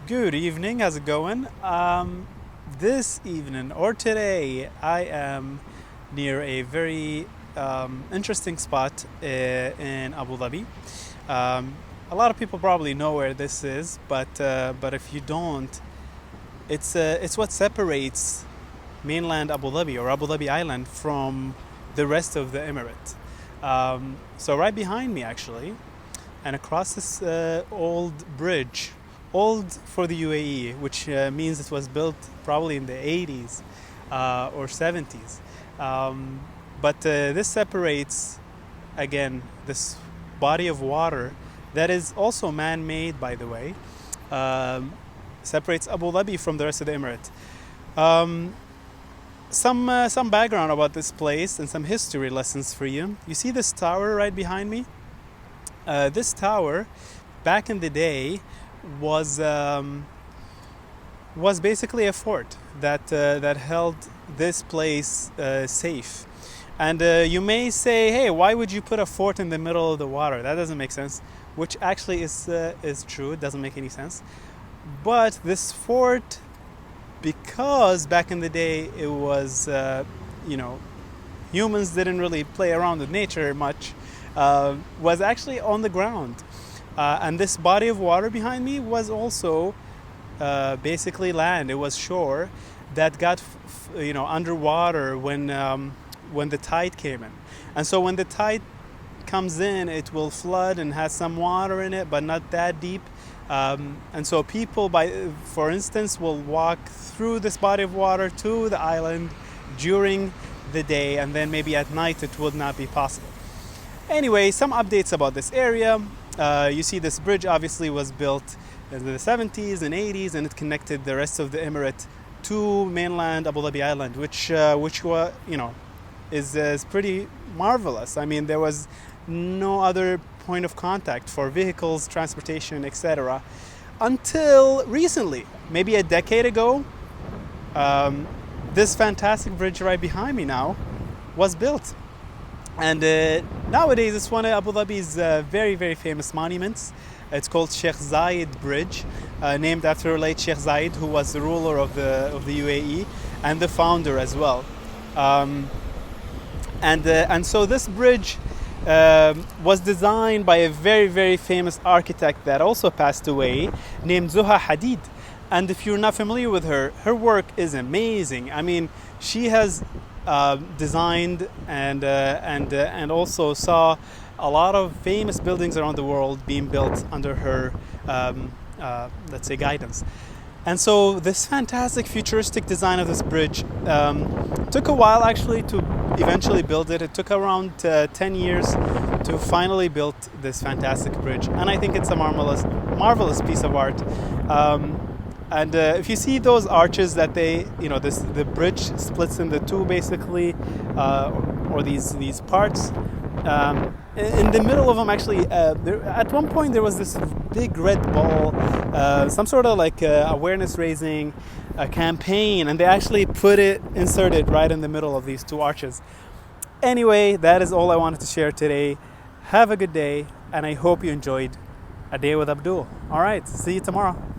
Good evening, how's it going? This evening or today, I am near a very interesting spot in Abu Dhabi. Um, a lot of people probably know where this is, but if you don't, it's what separates mainland Abu Dhabi or Abu Dhabi Island from the rest of the Emirate. So right behind me, actually, and across this old bridge, old for the UAE, which means it was built probably in the 80s or 70s. But this separates, again, this body of water that is also man-made, by the way, separates Abu Dhabi from the rest of the Emirate. Some background about this place and some history lessons for you. You see this tower right behind me? This tower, back in the day, was basically a fort that held this place safe. And you may say, "Hey, why would you put a fort in the middle of the water? That doesn't make sense." Which actually is true. It doesn't make any sense. But this fort, because back in the day it was, humans didn't really play around with nature much, was actually on the ground. And this body of water behind me was also basically land. It was shore that got underwater when the tide came in. And so when the tide comes in, it will flood and has some water in it, but not that deep. And so people, for instance, will walk through this body of water to the island during the day, and then maybe at night it would not be possible. Anyway, some updates about this area. You see this bridge obviously was built in the 70s and 80s, and it connected the rest of the Emirate to mainland Abu Dhabi Island, which is pretty marvelous. I mean, there was no other point of contact for vehicles, transportation, etc. until recently, maybe a decade ago. This fantastic bridge right behind me now was built. And nowadays it's one of Abu Dhabi's very, very famous monuments. It's called Sheikh Zayed Bridge, named after late Sheikh Zayed, who was the ruler of the UAE and the founder as well. And so this bridge was designed by a very, very famous architect that also passed away, named Zuha Hadid. And if you're not familiar with her, her work is amazing. I mean, she has designed and also saw a lot of famous buildings around the world being built under her, let's say, guidance. And so this fantastic futuristic design of this bridge took a while actually to eventually build it. It took around 10 years to finally build this fantastic bridge. And I think it's a marvelous piece of art. And if you see those arches that the bridge splits into two basically, or these parts. In the middle of them, actually, at one point there was this big red ball, some sort of like awareness raising campaign, and they actually inserted right in the middle of these two arches. Anyway, that is all I wanted to share today. Have a good day, and I hope you enjoyed A Day with Abdul. All right, see you tomorrow.